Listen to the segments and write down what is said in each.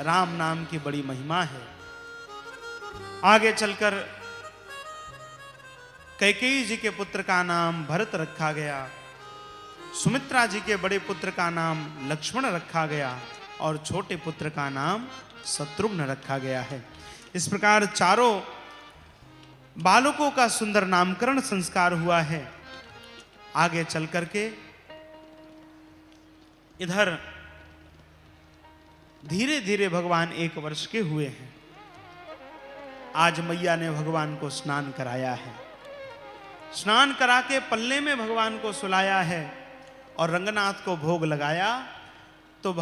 राम नाम की बड़ी महिमा है। आगे चलकर कैकेयी जी के पुत्र का नाम भरत रखा गया, सुमित्रा जी के बड़े पुत्र का नाम लक्ष्मण रखा गया और छोटे पुत्र का नाम शत्रुघ्न रखा गया है। इस प्रकार चारों बालकों का सुंदर नामकरण संस्कार हुआ है। आगे चल करके इधर धीरे धीरे भगवान 1 वर्ष के हुए हैं। आज मैया ने भगवान को स्नान कराया है। स्नान करा के पल्ले में भगवान को सुलाया है और रंगनाथ को भोग लगाया। तो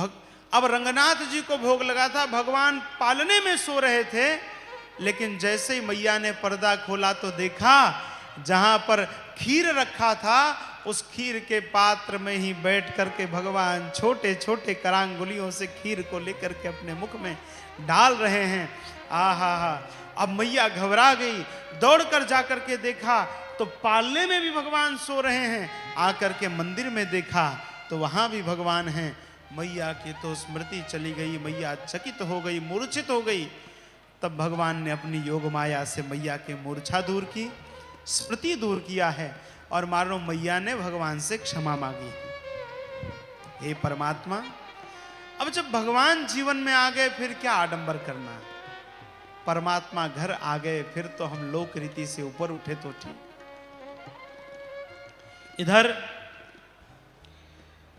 अब रंगनाथ जी को भोग लगा था, भगवान पालने में सो रहे थे, लेकिन जैसे ही मैया ने पर्दा खोला तो देखा जहां पर खीर रखा था उस खीर के पात्र में ही बैठ करके भगवान छोटे छोटे करांगुलियों से खीर को लेकर के अपने मुख में डाल रहे हैं। आहा हा। अब मैया घबरा गई, दौड़ कर जाकर के देखा तो पालने में भी भगवान सो रहे हैं। आकर के मंदिर में देखा तो वहां भी भगवान हैं। मैया की तो स्मृति चली गई, मैया चकित हो गई, मूर्छित हो गई। तब भगवान ने अपनी योग माया से मैया के मूर्छा दूर की, स्मृति दूर किया है और मानो मैया ने भगवान से क्षमा मांगी है। हे परमात्मा, अब जब भगवान जीवन में आ गए फिर क्या आडंबर करना। परमात्मा घर आ गए फिर तो हम लोक रीति से ऊपर उठे तो ठीक। इधर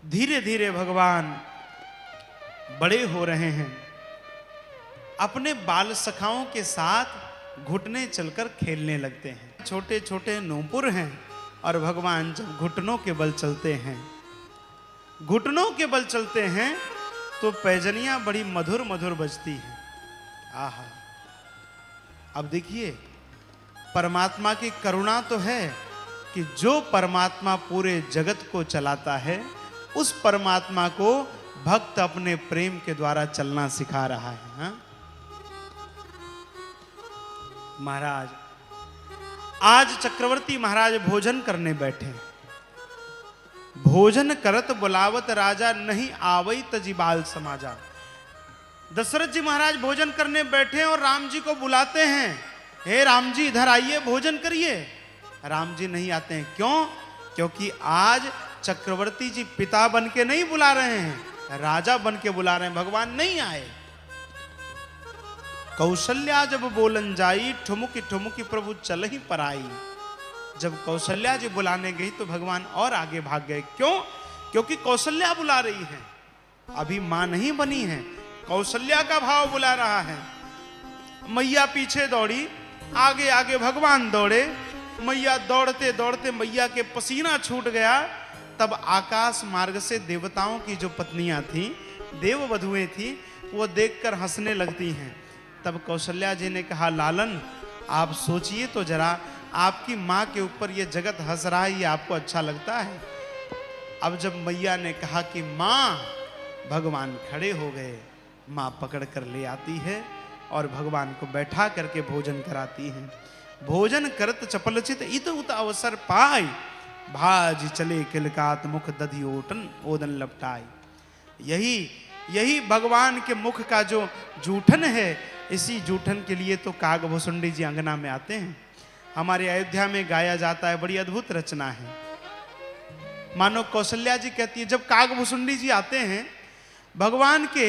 धीरे धीरे भगवान बड़े हो रहे हैं। अपने बाल सखाओं के साथ घुटने चलकर खेलने लगते हैं। छोटे छोटे नूपुर हैं और भगवान जब घुटनों के बल चलते हैं, घुटनों के बल चलते हैं तो पैजनियां बड़ी मधुर मधुर बजती हैं। आहा, अब देखिए परमात्मा की करुणा तो है कि जो परमात्मा पूरे जगत को चलाता है उस परमात्मा को भक्त अपने प्रेम के द्वारा चलना सिखा रहा है। हाँ? महाराज आज चक्रवर्ती महाराज भोजन करने बैठे। भोजन करत बुलावत राजा, नहीं आवई तजी बाल समाजा। दशरथ जी महाराज भोजन करने बैठे और राम जी को बुलाते हैं, हे राम जी इधर आइए भोजन करिए। राम जी नहीं आते हैं। क्यों? क्योंकि आज चक्रवर्ती जी पिता बन के नहीं बुला रहे हैं, राजा बन के बुला रहे हैं। भगवान नहीं आए। कौशल्या जब बोलन जाई, ठुमुकी ठुमुकी प्रभु चल ही पर आई। जब कौशल्या जी बुलाने गई तो भगवान और आगे भाग गए। क्यों? क्योंकि कौशल्या बुला रही है, अभी मां नहीं बनी है, कौशल्या का भाव बुला रहा है। मैया पीछे दौड़ी, आगे आगे भगवान दौड़े। मैया दौड़ते दौड़ते मैया के पसीना छूट गया। तब आकाश मार्ग से देवताओं की जो पत्नियां थी, देववधुएं थी, वो देखकर हंसने लगती हैं। तब कौशल्या जी ने कहा, लालन आप सोचिए तो जरा, आपकी माँ के ऊपर ये जगत हंस रहा है, ये आपको अच्छा लगता है? अब जब मैया ने कहा कि माँ, भगवान खड़े हो गए। माँ पकड़ कर ले आती है और भगवान को बैठा करके भोजन कराती है। भोजन करत चपलचित इत उत अवसर पाई, भाज चले किलकात मुख दधि ओदन लपटाई। यही भगवान के मुख का जो जूठन है, इसी जूठन के लिए तो कागभूषुंडी जी अंगना में आते हैं। हमारे अयोध्या में गाया जाता है, बड़ी अद्भुत रचना है। मानो कौशल्या जी कहती है, जब कागभूषुंडी जी आते हैं, भगवान के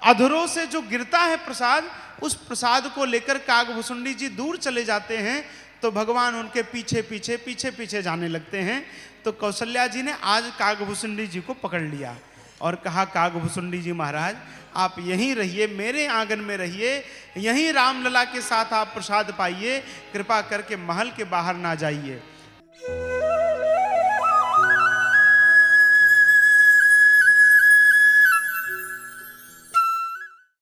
अधरों से जो गिरता है प्रसाद, उस प्रसाद को लेकर कागभूषुंडी जी दूर चले जाते हैं तो भगवान उनके पीछे पीछे पीछे पीछे जाने लगते हैं। तो कौशल्या जी ने आज कागभूषुंडी जी को पकड़ लिया और कहा, कागभूषुंडी जी महाराज आप यहीं रहिए, मेरे आंगन में रहिए, यहीं रामलला के साथ आप प्रसाद पाइए, कृपा करके महल के बाहर ना जाइए।